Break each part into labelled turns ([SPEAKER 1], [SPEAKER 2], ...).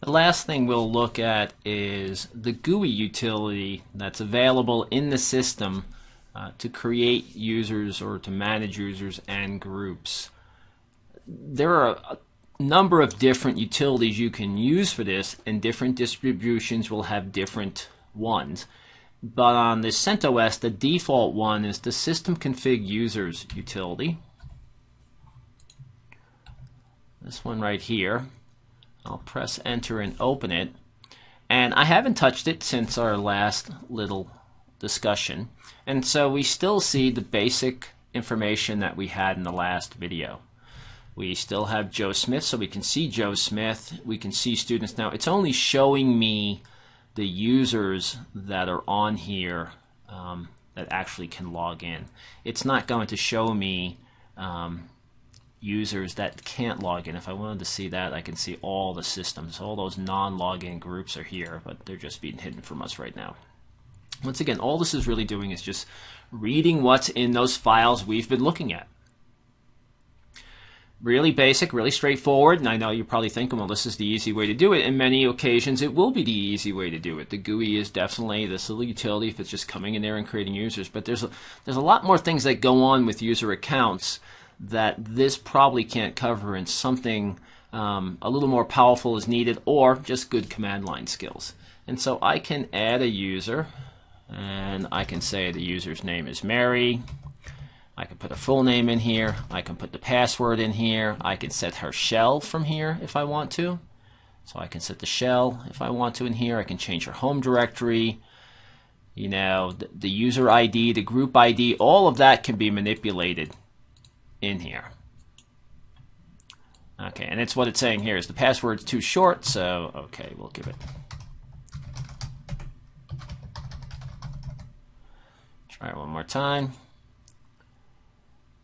[SPEAKER 1] The last thing we'll look at is the GUI utility that's available in the system to create users or to manage users and groups. There are a number of different utilities you can use for this, and different distributions will have different ones. But on the CentOS, the default one is the system config users utility. This one right here. I'll press enter and open it, and I haven't touched it since our last little discussion, and so we still see the basic information that we had in the last video. We still have Joe Smith, so we can see Joe Smith, we can see students. Now it's only showing me the users that are on here that actually can log in. It's not going to show me users that can't log in. If I wanted to see that, I can see all the systems. All those non-login groups are here, but they're just being hidden from us right now. Once again, all this is really doing is just reading what's in those files we've been looking at. Really basic, really straightforward, and I know you're probably thinking, well, this is the easy way to do it. In many occasions, it will be the easy way to do it. The GUI is definitely this little utility if it's just coming in there and creating users, but there's a lot more things that go on with user accounts that this probably can't cover, and something a little more powerful is needed, or just good command line skills. And so I can add a user, and I can say the user's name is Mary. I can put a full name in here. I can put the password in here. I can set her shell from here if I want to. So I can set the shell if I want to in here. I can change her home directory. You know, the user ID, the group ID, all of that can be manipulated in here. Okay, and it's what it's saying here is the password's too short, so okay, we'll give it. Try it one more time.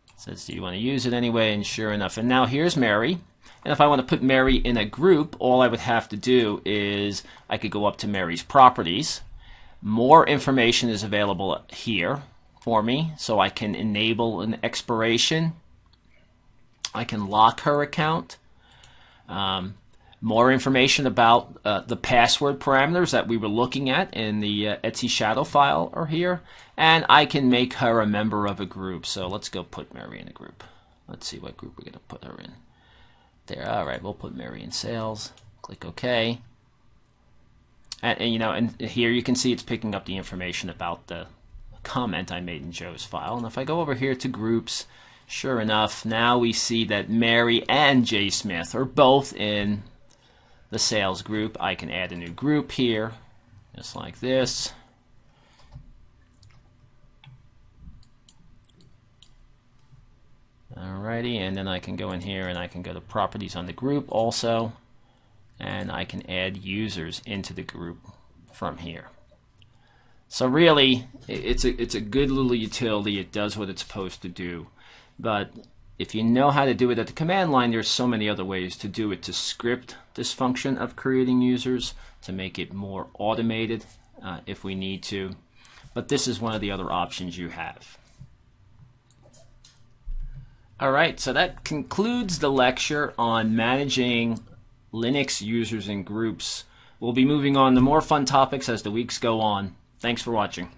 [SPEAKER 1] It says, do you want to use it anyway? And sure enough, and now here's Mary. And if I want to put Mary in a group, all I would have to do is I could go up to Mary's properties. More information is available here for me, so I can enable an expiration. I can lock her account. More information about the password parameters that we were looking at in the Etsy shadow file are here. And I can make her a member of a group. So let's go put Mary in a group. Let's see what group we're going to put her in. There, all right, we'll put Mary in sales. Click OK. And you know, and here you can see it's picking up the information about the comment I made in Joe's file. And if I go over here to groups, sure enough, now we see that Mary and J. Smith are both in the sales group. I can add a new group here, just like this. Alrighty, and then I can go in here and I can go to properties on the group also, and I can add users into the group from here. So really, it's a good little utility. It does what it's supposed to do. But if you know how to do it at the command line, there's so many other ways to do it, to script this function of creating users, to make it more automated if we need to. But this is one of the other options you have. All right, so that concludes the lecture on managing Linux users and groups. We'll be moving on to more fun topics as the weeks go on. Thanks for watching.